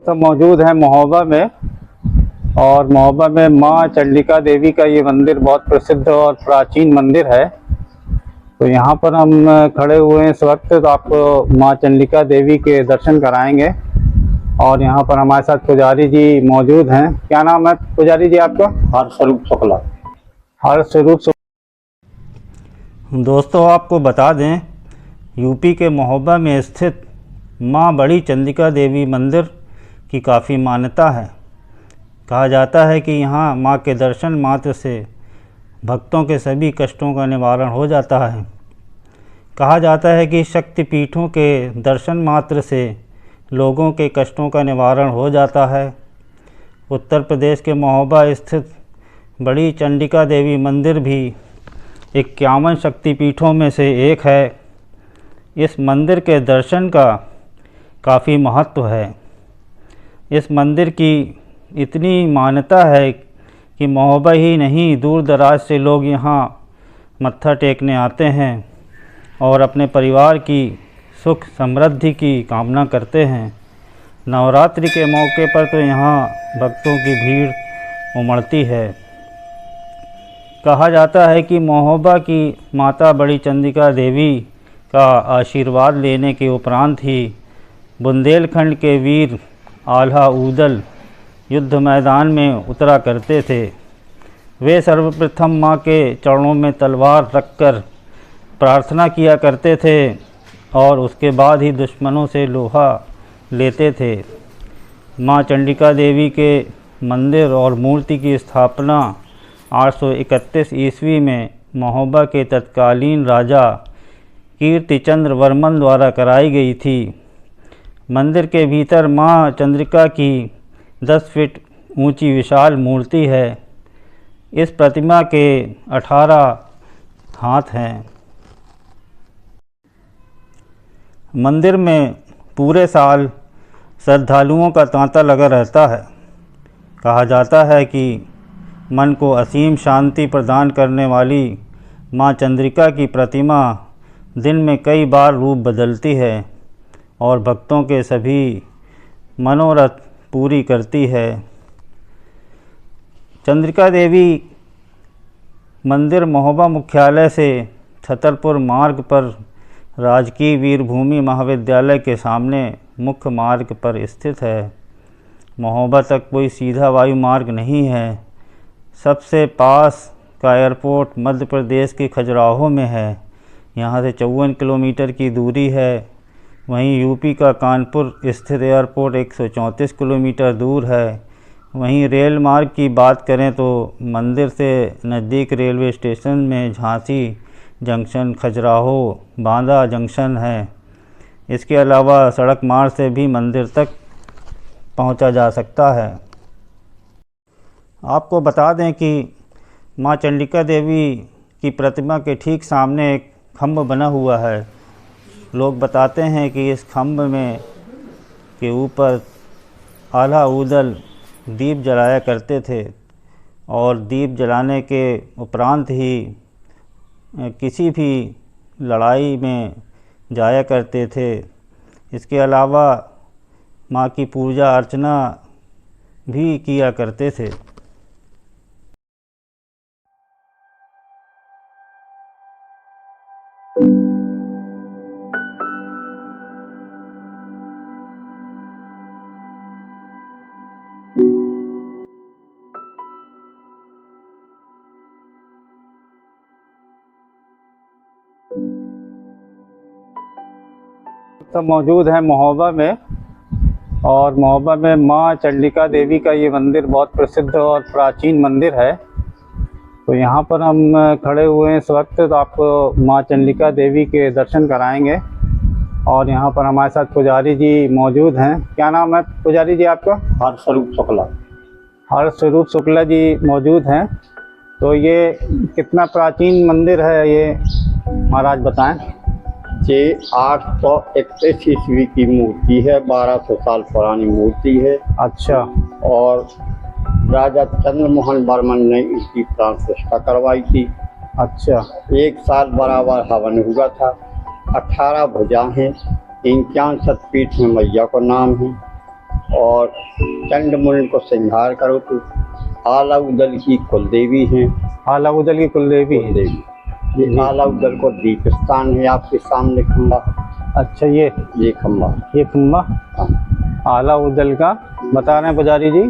सब मौजूद है महोबा में। और महोबा में माँ चंडिका देवी का ये मंदिर बहुत प्रसिद्ध और प्राचीन मंदिर है। तो यहाँ पर हम खड़े हुए हैं इस वक्त, तो आपको माँ चंडिका देवी के दर्शन कराएंगे। और यहाँ पर हमारे साथ पुजारी जी मौजूद हैं। क्या नाम है पुजारी जी आपका? हरस्वरूप शुक्ला। हरस्वरूप शुक्ला। दोस्तों आपको बता दें, यूपी के महोबा में स्थित माँ बड़ी चंडिका देवी मंदिर की काफ़ी मान्यता है। कहा जाता है कि यहाँ माँ के दर्शन मात्र से भक्तों के सभी कष्टों का निवारण हो जाता है। कहा जाता है कि शक्तिपीठों के दर्शन मात्र से लोगों के कष्टों का निवारण हो जाता है। उत्तर प्रदेश के महोबा स्थित बड़ी चंडिका देवी मंदिर भी 51 शक्तिपीठों में से एक है। इस मंदिर के दर्शन का काफ़ी महत्व है। इस मंदिर की इतनी मान्यता है कि महोबा ही नहीं, दूर दराज से लोग यहाँ मत्था टेकने आते हैं और अपने परिवार की सुख समृद्धि की कामना करते हैं। नवरात्रि के मौके पर तो यहाँ भक्तों की भीड़ उमड़ती है। कहा जाता है कि महोबा की माता बड़ी चंडिका देवी का आशीर्वाद लेने के उपरांत ही बुंदेलखंड के वीर आल्हा ऊदल युद्ध मैदान में उतरा करते थे। वे सर्वप्रथम माँ के चरणों में तलवार रखकर प्रार्थना किया करते थे और उसके बाद ही दुश्मनों से लोहा लेते थे। माँ चंडिका देवी के मंदिर और मूर्ति की स्थापना 831 ईस्वी में महोबा के तत्कालीन राजा कीर्तिचंद्र वर्मन द्वारा कराई गई थी। मंदिर के भीतर माँ चंद्रिका की 10 फीट ऊंची विशाल मूर्ति है। इस प्रतिमा के 18 हाथ हैं। मंदिर में पूरे साल श्रद्धालुओं का तांता लगा रहता है। कहा जाता है कि मन को असीम शांति प्रदान करने वाली माँ चंद्रिका की प्रतिमा दिन में कई बार रूप बदलती है और भक्तों के सभी मनोरथ पूरी करती है। चंद्रिका देवी मंदिर महोबा मुख्यालय से छतरपुर मार्ग पर राजकीय वीरभूमि महाविद्यालय के सामने मुख्य मार्ग पर स्थित है। महोबा तक कोई सीधा वायु मार्ग नहीं है। सबसे पास का एयरपोर्ट मध्य प्रदेश के खजुराहो में है। यहाँ से 54 किलोमीटर की दूरी है। वहीं यूपी का कानपुर स्थित एयरपोर्ट 134 किलोमीटर दूर है। वहीं रेल मार्ग की बात करें तो मंदिर से नज़दीक रेलवे स्टेशन में झांसी जंक्शन, खजुराहो, बांदा जंक्शन है। इसके अलावा सड़क मार्ग से भी मंदिर तक पहुंचा जा सकता है। आपको बता दें कि मां चंडिका देवी की प्रतिमा के ठीक सामने एक खम्भ बना हुआ है। लोग बताते हैं कि इस खम्भ में के ऊपर आल्हा ऊदल दीप जलाया करते थे और दीप जलाने के उपरांत ही किसी भी लड़ाई में जाया करते थे। इसके अलावा माँ की पूजा अर्चना भी किया करते थे। सब मौजूद है महोबा में। और महोबा में माँ चंडिका देवी का ये मंदिर बहुत प्रसिद्ध और प्राचीन मंदिर है। तो यहाँ पर हम खड़े हुए हैं इस वक्त, तो आपको माँ चंडिका देवी के दर्शन कराएंगे। और यहाँ पर हमारे साथ पुजारी जी मौजूद हैं। क्या नाम है पुजारी जी आपका? हरस्वरूप शुक्ला। हरस्वरूप शुक्ला जी मौजूद हैं। तो ये कितना प्राचीन मंदिर है ये महाराज बताएं। ये 831 ईस्वी की मूर्ति है। 1200 साल पुरानी मूर्ति है। अच्छा। और राजा चंद्रमोहन वर्मन ने इसकी प्राण प्रतिष्ठा करवाई थी। अच्छा। एक साल बराबर हवन हुआ था। 18 भुजा हैं। 51 शक्तिपीठ में मैया को नाम है। और चंडमुंड को श्रृंगार करो तो आला उदल की कुलदेवी हैं। आला उदल की कुलदेवी है। कुलदेवी ये आला उदल को दीप स्थान है आपके सामने खंबा। अच्छा, ये खंबा, ये खंबा हाँ, आला उदल का बता रहे हैं पुजारी जी।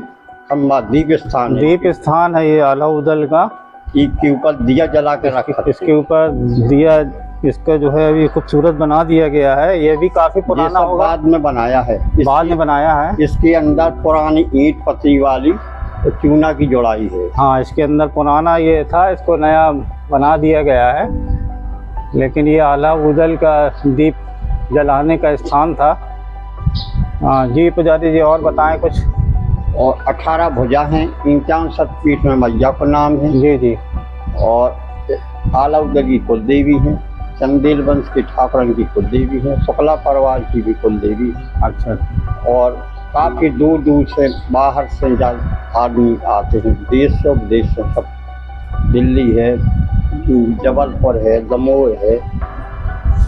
खंबा दीप स्थान है। दीप स्थान है ये आला उदल का। इसके ऊपर दिया जला कर रखा। इसके ऊपर दिया, इसका जो है अभी खूबसूरत बना दिया गया है। ये भी काफी ये पुराना सब होगा। बाद में बनाया है। बाद में बनाया है। इसके अंदर पुरानी ईंट पतरी वाली चूना की जोड़ाई है। हाँ, इसके अंदर पुराना ये था, इसको नया बना दिया गया है। लेकिन ये आला उदल का दीप जलाने का स्थान था। हाँ जी पुजारी जी, और बताएं कुछ। और 18 भुजा हैं। 51 शक्तिपीठ में मैया का नाम है। जी जी। और आला उदल की कुलदेवी है। चंदेल वंश के ठाकुरन की कुलदेवी है। शुक्ला परिवार की भी कुलदेवी है। अच्छा। और काफ़ी दूर दूर से बाहर से आदमी आते हैं, देश से विदेश से सब। दिल्ली है, जबलपुर है, दमोह है।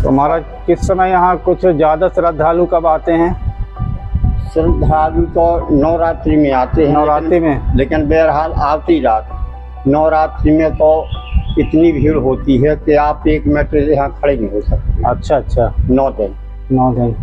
तो महाराज किस समय यहाँ कुछ ज़्यादा श्रद्धालु कब आते हैं? श्रद्धालु तो नवरात्रि में आते हैं। नवरात्रि में? लेकिन बहरहाल आती रात नवरात्रि में तो इतनी भीड़ होती है कि आप 1 मिनट यहाँ खड़े नहीं हो सकते। अच्छा अच्छा। 9 दिन। 9 दिन।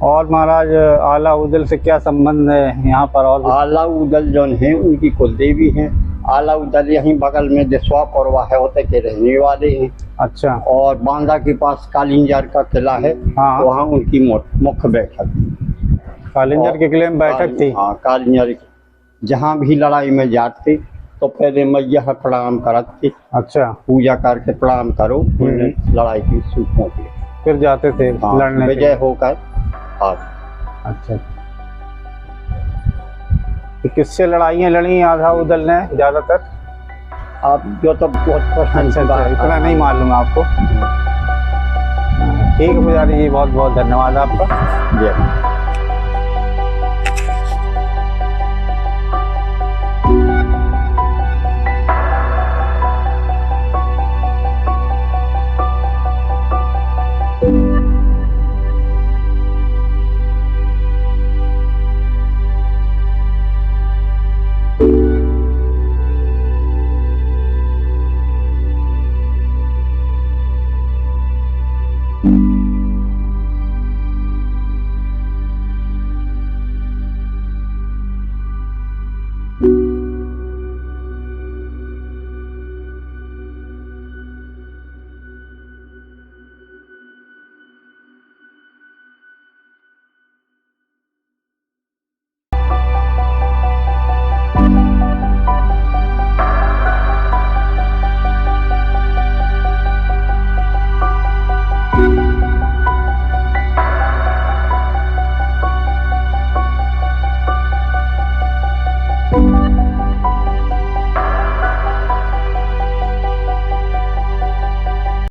और महाराज आला उदल से क्या संबंध है यहाँ पर? और आला उदल जो है उनकी कुलदेवी हैं। आला उदल यहीं बगल में देशवा पौरवा है होते के रहने वाले हैं। अच्छा। और बांदा के पास कालिंजर का किला है। हाँ। वहाँ उनकी मुख्य बैठक थी। कालिंजर के किले में बैठक थी? हाँ, कालिंजर की जहाँ भी लड़ाई में जाते तो पहले मैया प्रणाम करते। अच्छा। पूजा करके प्रणाम करो, लड़ाई की सूचना दी, फिर जाते थे लड़ने। विजय होकर। अच्छा। तो किससे लड़ाइयाँ लड़ी आला उदल ने ज़्यादातर? आप जो तो बहुत प्रश्न। अच्छा, इतना नहीं मालूम आपको। ठीक है पुजारी जी, बहुत बहुत धन्यवाद आपका। जय।